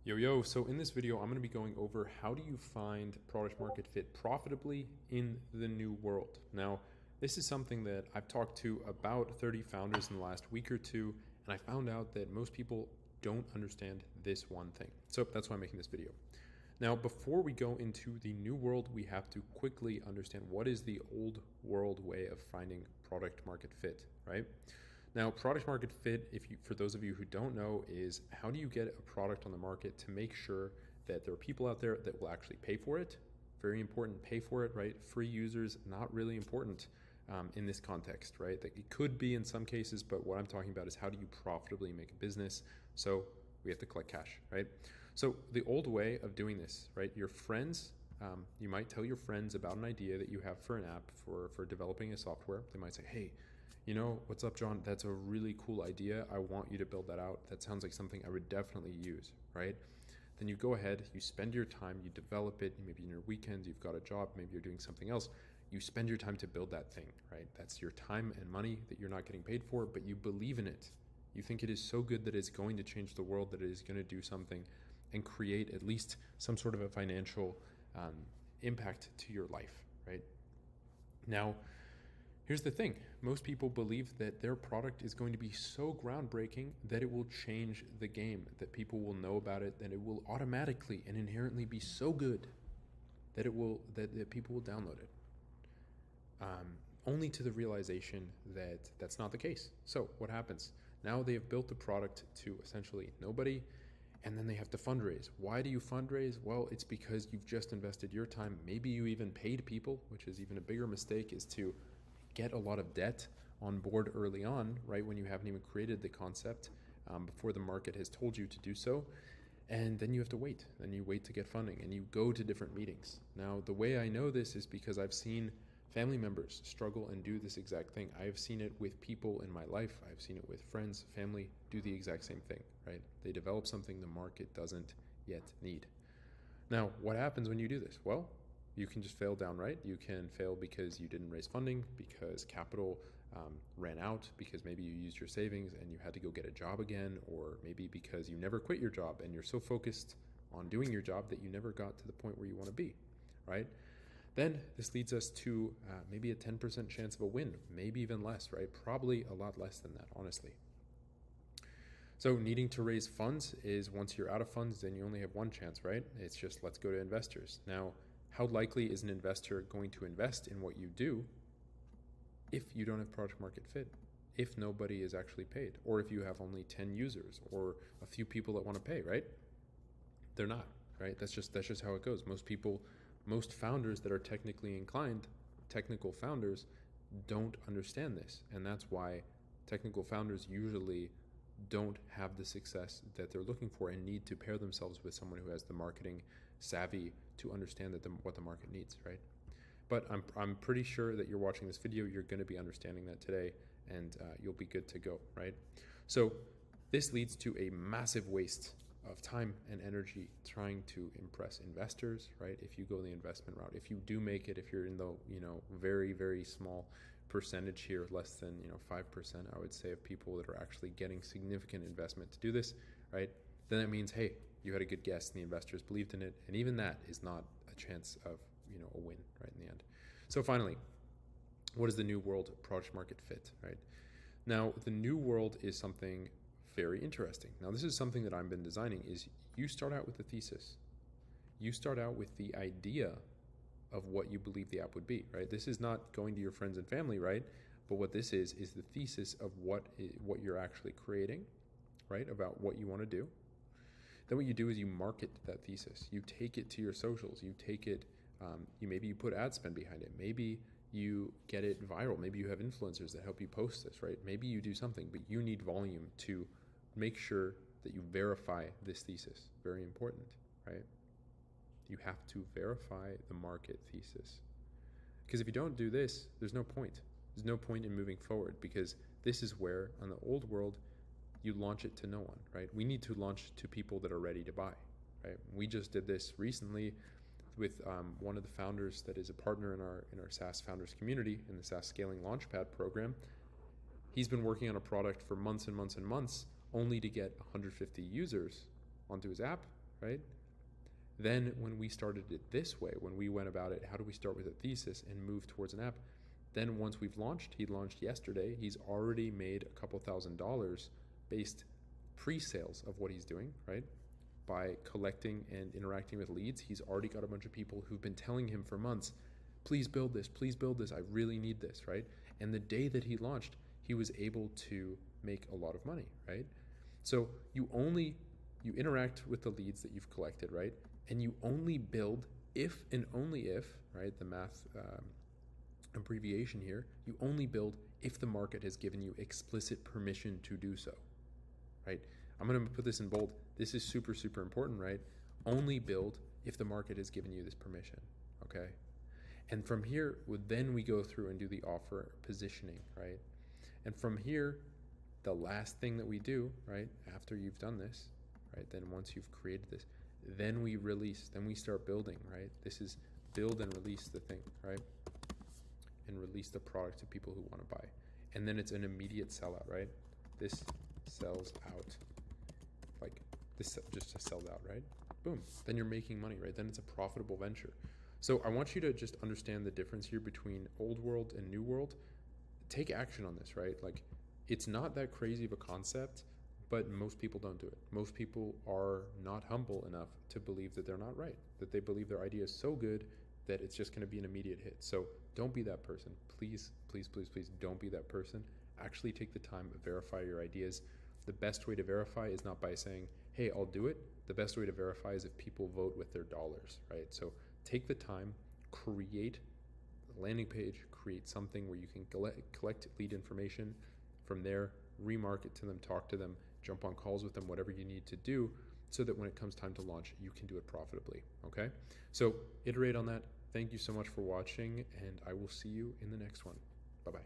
Yo, so in this video, I'm going to be going over how do you find product market fit profitably in the new world. Now, this is something that I've talked to about 30 founders in the last week or two, and I found out that most people don't understand this one thing. So that's why I'm making this video. Now, before we go into the new world, we have to quickly understand what is the old world way of finding product market fit, right? Now, product market fit, for those of you who don't know, is how do you get a product on the market to make sure that there are people out there that will actually pay for it? Very important, pay for it, right? Free users, not really important in this context, right? That it could be in some cases, but what I'm talking about is how do you profitably make a business? So we have to collect cash, right? So the old way of doing this, right? Your friends, you might tell your friends about an idea that you have for an app for developing a software. They might say, hey, you know, what's up, John? That's a really cool idea. I want you to build that out. That sounds like something I would definitely use, right? Then you go ahead, you spend your time, you develop it. Maybe in your weekends, you've got a job, maybe you're doing something else. You spend your time to build that thing, right? That's your time and money that you're not getting paid for, but you believe in it. You think it is so good that it's going to change the world, that it is going to do something and create at least some sort of a financial impact to your life, right? Now, here's the thing. Most people believe that their product is going to be so groundbreaking that it will change the game, that people will know about it, that it will automatically and inherently be so good that that people will download it. Only to the realization that that's not the case. So what happens? Now they have built the product to essentially nobody, and then they have to fundraise. Why do you fundraise? Well, it's because you've just invested your time. Maybe you even paid people, which is even a bigger mistake, is to get a lot of debt on board early on, right, when you haven't even created the concept, before the market has told you to do so. And then you have to wait. Then you wait to get funding, and you go to different meetings. Now, the way I know this is because I've seen family members struggle and do this exact thing. I've seen it with people in my life. I've seen it with friends, family, do the exact same thing, right? They develop something the market doesn't yet need. Now, what happens when you do this? Well, you can just fail downright. You can fail because you didn't raise funding, because capital ran out, because maybe you used your savings and you had to go get a job again, or maybe because you never quit your job and you're so focused on doing your job that you never got to the point where you want to be, right? Then this leads us to maybe a 10% chance of a win, maybe even less, right? Probably a lot less than that, honestly. So needing to raise funds is, once you're out of funds, then you only have one chance, right? It's just, let's go to investors. Now, how likely is an investor going to invest in what you do if you don't have product market fit, if nobody is actually paid, or if you have only 10 users or a few people that want to pay, right? They're not, right? That's just how it goes. Most founders that are technically inclined, technical founders, don't understand this. And that's why technical founders usually don't have the success that they're looking for and need to pair themselves with someone who has the marketing savvy to understand what the market needs, right? But I'm pretty sure that you're watching this video, you're going to be understanding that today, and you'll be good to go, right? So this leads to a massive waste of time and energy trying to impress investors, right? If you go the investment route, if you do make it, if you're in the very, very small percentage here, less than 5%, I would say, of people that are actually getting significant investment to do this, right? Then that means, hey, you had a good guess and the investors believed in it, and even that is not a chance of a win, right, in the end. So finally, what is the new world product market fit, right? Now, the new world is something very interesting. Now, this is something that I've been designing. Is you start out with the thesis. You start out with the idea of what you believe the app would be, right? This is not going to your friends and family, right? But what this is the thesis of what you're actually creating, right? About what you want to do. Then what you do is you market that thesis. You take it to your socials. You take it, maybe you put ad spend behind it. Maybe you get it viral. Maybe you have influencers that help you post this, right? Maybe you do something, but you need volume to make sure that you verify this thesis. Very important, right? You have to verify the market thesis. Because if you don't do this, there's no point. There's no point in moving forward, because this is where, on the old world, you launch it to no one, right? We need to launch to people that are ready to buy, right? We just did this recently with one of the founders that is a partner in our SaaS founders community, in the SaaS Scaling Launchpad program. He's been working on a product for months and months and months, only to get 150 users onto his app right? Then when we started it this way, when we went about it, how do we start with a thesis and move towards an app? Then once we've launched, he launched yesterday, he's already made a couple $1,000s based pre-sales of what he's doing, right? By collecting and interacting with leads. He's already got a bunch of people who've been telling him for months, please build this, I really need this, right? And the day that he launched, he was able to make a lot of money, right? So you interact with the leads that you've collected, right? And you only build if and only if, right? The math abbreviation here, you only build if the market has given you explicit permission to do so, right? I'm going to put this in bold. This is super, super important, right? Only build if the market has given you this permission, okay? And from here, then we go through and do the offer positioning, right? And from here, the last thing that we do, right, after you've done this, right, then once you've created this, then we release, then we start building, right? This is build and release the thing, right? And release the product to people who want to buy. And then it's an immediate sellout, right? This sells out. Like this just sells out, right? Boom. Then you're making money, right? Then it's a profitable venture. So I want you to just understand the difference here between old world and new world. Take action on this, right? Like it's not that crazy of a concept, but most people don't do it. Most people are not humble enough to believe that they're not right, that they believe their idea is so good that it's just going to be an immediate hit. So don't be that person. Please, please, please, please don't be that person. Actually take the time to verify your ideas. The best way to verify is not by saying, hey, I'll do it. The best way to verify is if people vote with their dollars, right? So take the time, create a landing page, create something where you can collect lead information. From there, remarket to them, talk to them, jump on calls with them, whatever you need to do so that when it comes time to launch, you can do it profitably, okay? So iterate on that. Thank you so much for watching, and I will see you in the next one. Bye-bye.